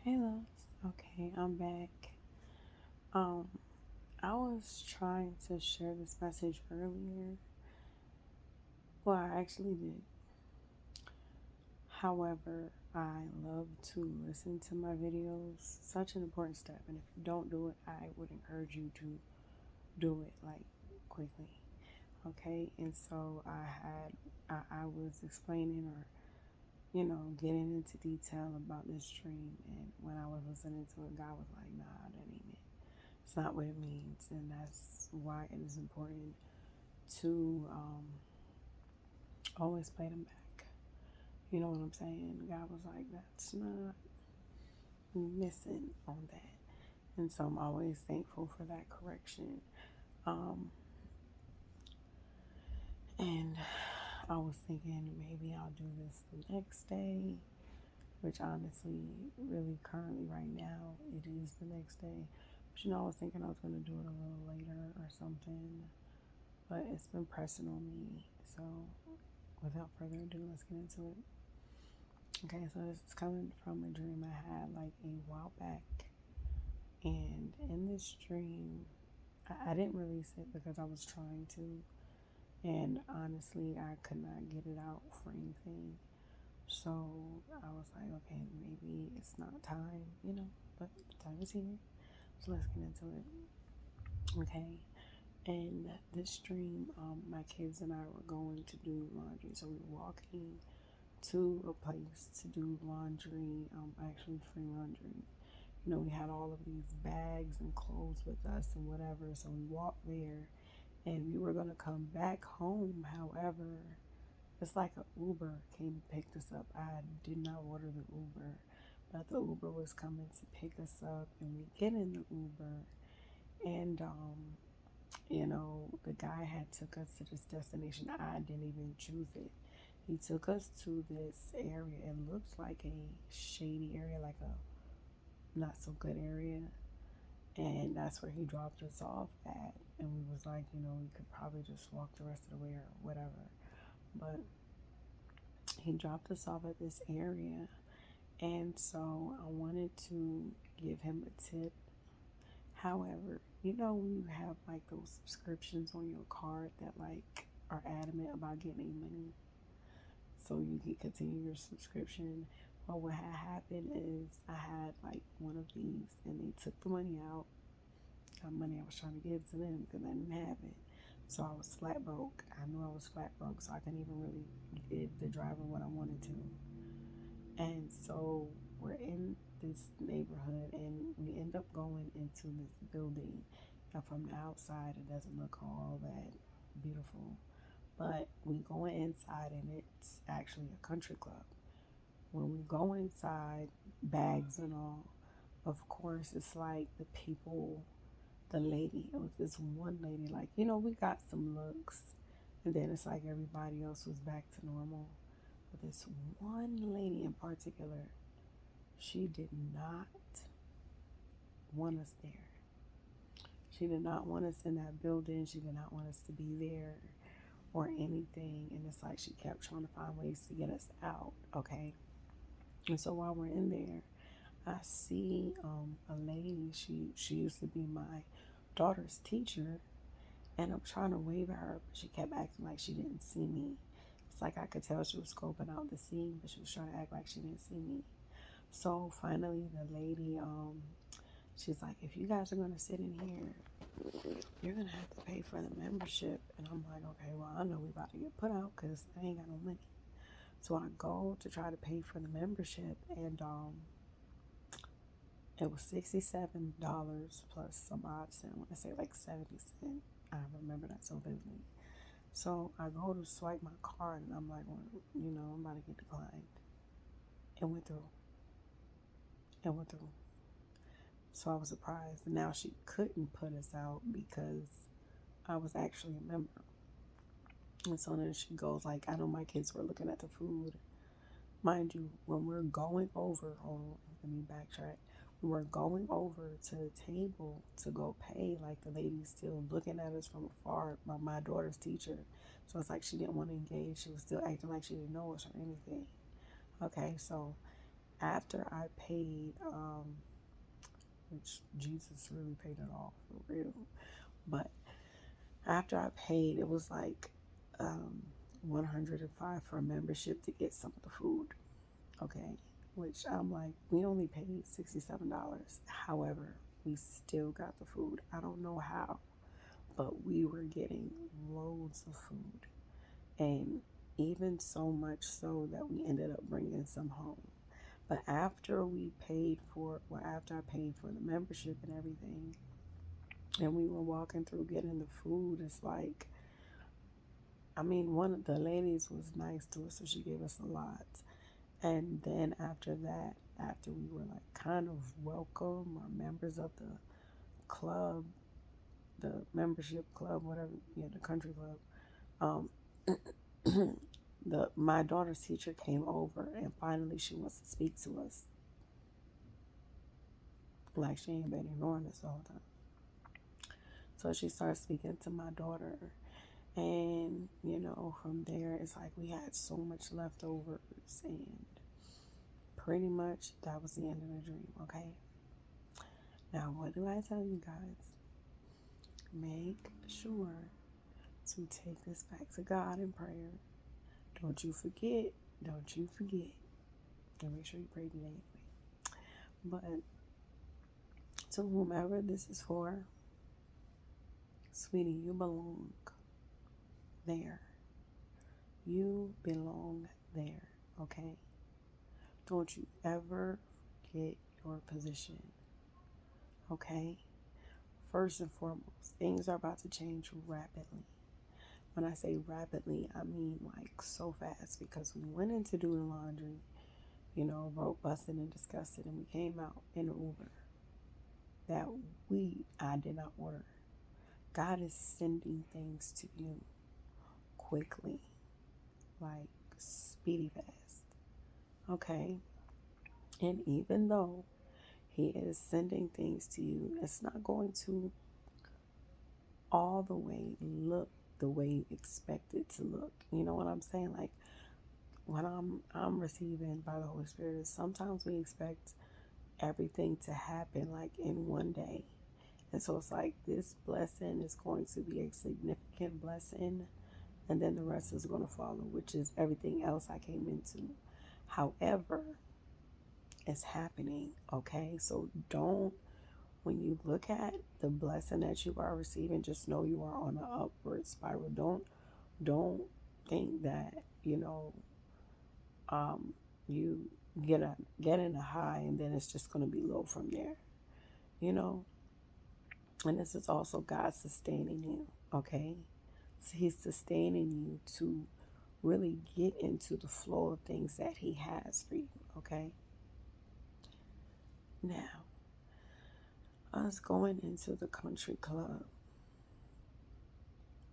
Hey, loves. Okay, I'm back. Um, I was trying to share this message earlier. Well, I actually did. However, I love to listen to my videos. Such an important step, and if you don't do it, I would encourage you to do it like quickly. Okay, and so I was explaining or getting into detail about this dream, and when I was listening to it, God was like, "Nah, that ain't it. It's not what it means," and that's why it is important to always play them back. You know what I'm saying? God was like, "That's not missing on that," and so I'm always thankful for that correction. Um, and I was thinking maybe I'll do this the next day, which honestly, really currently right now, it is the next day. But I was thinking I was going to do it a little later or something, but it's been pressing on me. So without further ado, let's get into it. Okay, so this is coming from a dream I had like a while back. And in this dream, I didn't release it because I was trying to. And honestly, I could not get it out for anything. So I was like, okay, maybe it's not time, but the time is here. So let's get into it. Okay. And this dream, my kids and I were going to do laundry. So we were walking to a place to do laundry, actually free laundry. We had all of these bags and clothes with us and whatever. So we walked there and we were going to come back home. However, it's like an Uber came and picked us up. I did not order the Uber, but the Uber was coming to pick us up, and we get in the Uber, and the guy had took us to this destination. I didn't even choose it. He took us to this area. It looked like a shady area, like a not so good area, and that's where he dropped us off at. And we was like, we could probably just walk the rest of the way or whatever, but he dropped us off at this area. And so I wanted to give him a tip. However, when you have like those subscriptions on your card that like are adamant about getting money so you can continue your subscription. Well, what had happened is I had like one of these and they took the money out, the money I was trying to give to them because I didn't have it. So I was flat broke. I knew I was flat broke, so I couldn't even really give the driver what I wanted to. And so we're in this neighborhood and we end up going into this building. Now, from the outside, it doesn't look all that beautiful, but we go inside and it's actually a country club. When we go inside, bags and all, of course, it's like the people, the lady, it was this one lady, like, we got some looks, and then it's like everybody else was back to normal. But this one lady in particular, she did not want us there. She did not want us in that building. She did not want us to be there or anything. And it's like she kept trying to find ways to get us out. Okay. And so while we're in there, I see a lady. She used to be my daughter's teacher. And I'm trying to wave at her, but she kept acting like she didn't see me. It's like I could tell she was scoping out the scene, but she was trying to act like she didn't see me. So finally, the lady, she's like, if you guys are going to sit in here, you're going to have to pay for the membership. And I'm like, okay, well, I know we about to get put out because I ain't got no money. So I go to try to pay for the membership, and it was $67 plus some odd cent. I want to say like 70 cents. I remember that so vividly. So I go to swipe my card, and I'm like, well, I'm about to get declined. It went through. It went through. So I was surprised. Now she couldn't put us out because I was actually a member. And so then she goes like, I know my kids were looking at the food. Mind you, when we're going over, let me backtrack. We were going over to the table to go pay, like the lady's still looking at us from afar, my daughter's teacher. So it's like she didn't want to engage. She was still acting like she didn't know us or anything. Okay, so after I paid, which Jesus really paid it all for real, but after I paid, it was like um, 105 for a membership to get some of the food. Okay, which I'm like, we only paid $67. However, we still got the food. I don't know how, but we were getting loads of food, and even so much so that we ended up bringing some home. But after I paid for the membership and everything, and we were walking through getting the food, it's like, I mean, one of the ladies was nice to us, so she gave us a lot. And then after that, after we were like kind of welcome or members of the club, the membership club, whatever, yeah, the country club, my daughter's teacher came over and finally she wants to speak to us. Like she ain't been ignoring us the whole time. So she started speaking to my daughter. And, from there, it's like we had so much leftovers. And pretty much that was the end of the dream, okay? Now, what do I tell you guys? Make sure to take this back to God in prayer. Don't you forget. Don't you forget. And make sure you pray today. But to whomever this is for, sweetie, you belong there. You belong there, okay? Don't you ever forget your position, okay? First and foremost, things are about to change rapidly. When I say rapidly, I mean like so fast, because we went in to do the laundry, wrote busted and disgusted, and we came out in an Uber that I did not order. God is sending things to you quickly, like speedy fast, okay? And even though He is sending things to you, it's not going to all the way look the way you expect it to look. You know what I'm saying? Like when I'm receiving by the Holy Spirit, sometimes we expect everything to happen like in one day. And so it's like this blessing is going to be a significant blessing, and then the rest is going to follow, which is everything else I came into. However, it's happening, okay? So when you look at the blessing that you are receiving, just know you are on an upward spiral. Don't think that, you get in a high and then it's just going to be low from there, you know? And this is also God sustaining you, okay? So He's sustaining you to really get into the flow of things that He has for you, okay? Now, us going into the country club,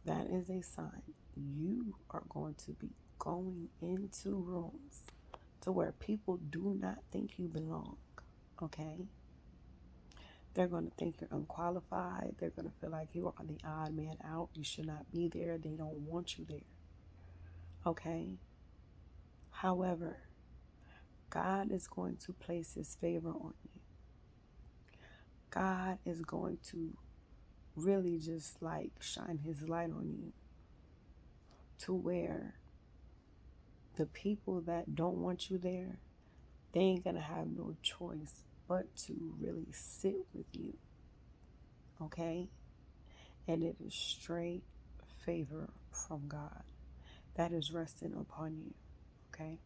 that is a sign you are going to be going into rooms to where people do not think you belong, okay? They're going to think you're unqualified. They're going to feel like you are the odd man out. You should not be there. They don't want you there, okay? However, God is going to place His favor on you. God is going to really just like shine His light on you to where the people that don't want you there, they ain't gonna have no choice but to really sit with you, okay? And it is straight favor from God that is resting upon you, okay?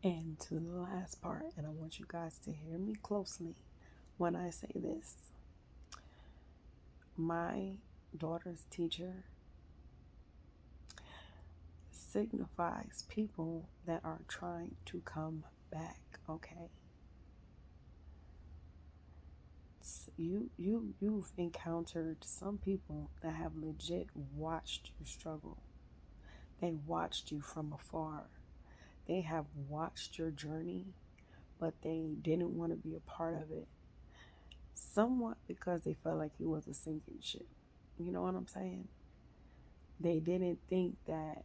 And to the last part, and I want you guys to hear me closely when I say this. My daughter's teacher signifies people that are trying to come back, okay? You've encountered some people that have legit watched you struggle. They watched you from afar. They have watched your journey, but they didn't want to be a part of it. Somewhat because they felt like it was a sinking ship. You know what I'm saying? They didn't think that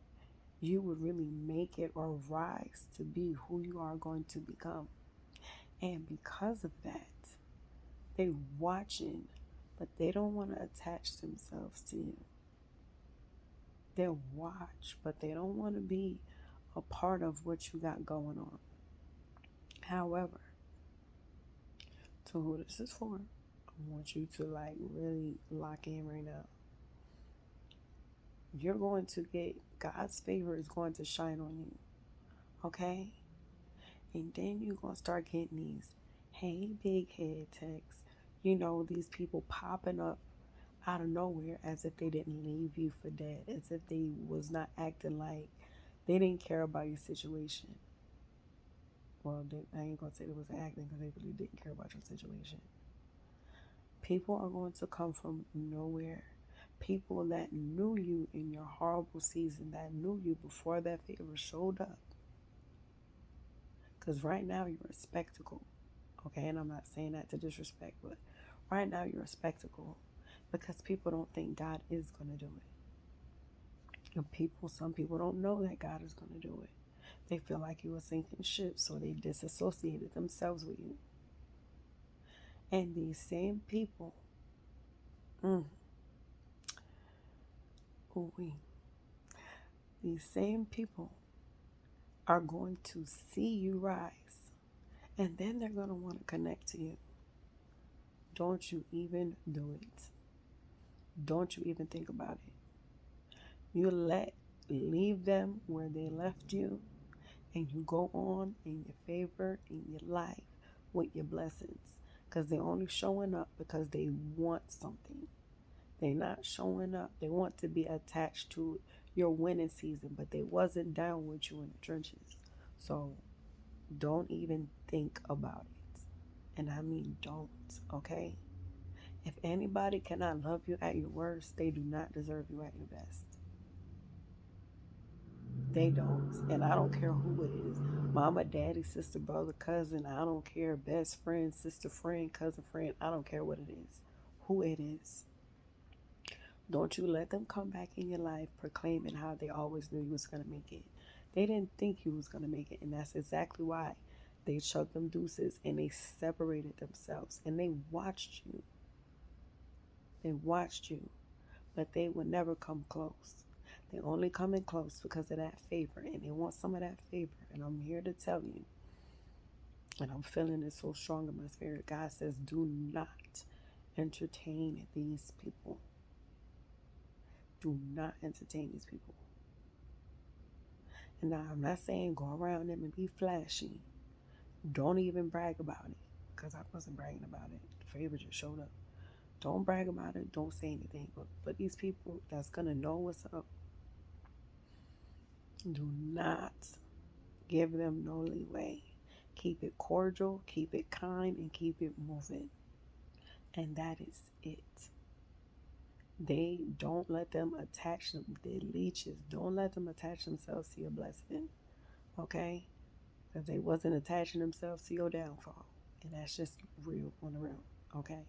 you would really make it or rise to be who you are going to become. And because of that, they watching, but they don't want to attach themselves to you. They'll watch, but they don't want to be a part of what you got going on. However, to who this is for, I want you to like really lock in right now. You're going to get God's favor is going to shine on you. Okay? And then you're going to start getting these hey big head texts. These people popping up out of nowhere as if they didn't leave you for dead, as if they was not acting like they didn't care about your situation. Well, I ain't going to say they was acting because they really didn't care about your situation. People are going to come from nowhere. People that knew you in your horrible season, that knew you before that favor showed up. Because right now you're a spectacle. Okay, and I'm not saying that to disrespect, but right now you're a spectacle because people don't think God is going to do it. And some people don't know that God is going to do it. They feel like you are sinking ship, so they disassociated themselves with you. And these same people, these same people are going to see you rise, and then they're going to want to connect to you. Don't you even do it. Don't you even think about it. You leave them where they left you, and you go on in your favor, in your life, with your blessings. Because they're only showing up because they want something. They're not showing up. They want to be attached to your winning season, but they wasn't down with you in the trenches. So don't even think about it. And I mean don't, okay? If anybody cannot love you at your worst, they do not deserve you at your best. They don't. And I don't care who it is. Mama, daddy, sister, brother, cousin. I don't care. Best friend, sister, friend, cousin, friend. I don't care what it is. Who it is. Don't you let them come back in your life proclaiming how they always knew you was going to make it. They didn't think you was going to make it. And that's exactly why they chugged them deuces and they separated themselves. And they watched you. They watched you. But they would never come close. They only come in close because of that favor. And they want some of that favor. And I'm here to tell you. And I'm feeling it so strong in my spirit. God says, do not entertain these people. Do not entertain these people. And now I'm not saying go around them and be flashy. Don't even brag about it. Because I wasn't bragging about it. The favor just showed up. Don't brag about it. Don't say anything. But these people that's going to know what's up, do not give them no leeway. Keep it cordial, keep it kind, and keep it moving. And that is it. They don't let them attach them. They're leeches. Don't let them attach themselves to your blessing. Okay? Because they wasn't attaching themselves to your downfall. And that's just real on the real. Okay?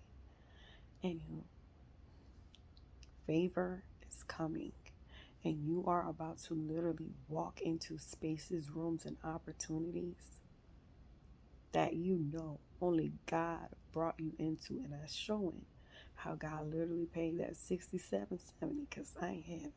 Anywho, favor is coming. And you are about to literally walk into spaces, rooms, and opportunities that only God brought you into. And that's showing how God literally paid that $67.70 because I ain't have it.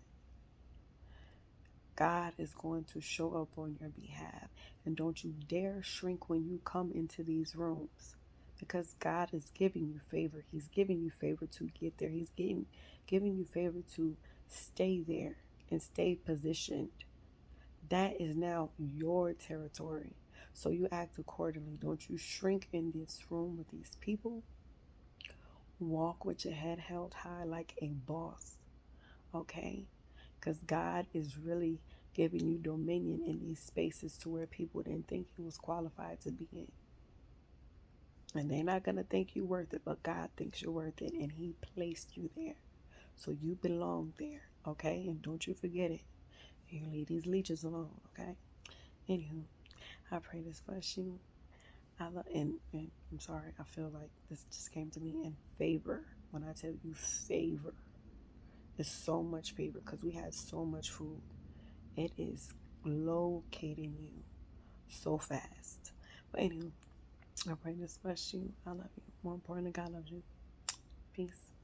God is going to show up on your behalf. And don't you dare shrink when you come into these rooms. Because God is giving you favor. He's giving you favor to get there. He's giving you favor to stay there and stay positioned. That is now your territory. So you act accordingly. Don't you shrink in this room with these people. Walk with your head held high like a boss. Okay? Because God is really giving you dominion in these spaces to where people didn't think you was qualified to be in. And they're not going to think you worth it, but God thinks you're worth it, and He placed you there. So you belong there, okay? And don't you forget it. You leave these leeches alone, okay? Anywho, I pray this bless you. And I'm sorry, I feel like this just came to me in favor. When I tell you favor, there's so much favor because we had so much food It is locating you so fast. But anyway, I pray this bless you. I love you. More importantly, God loves you. Peace.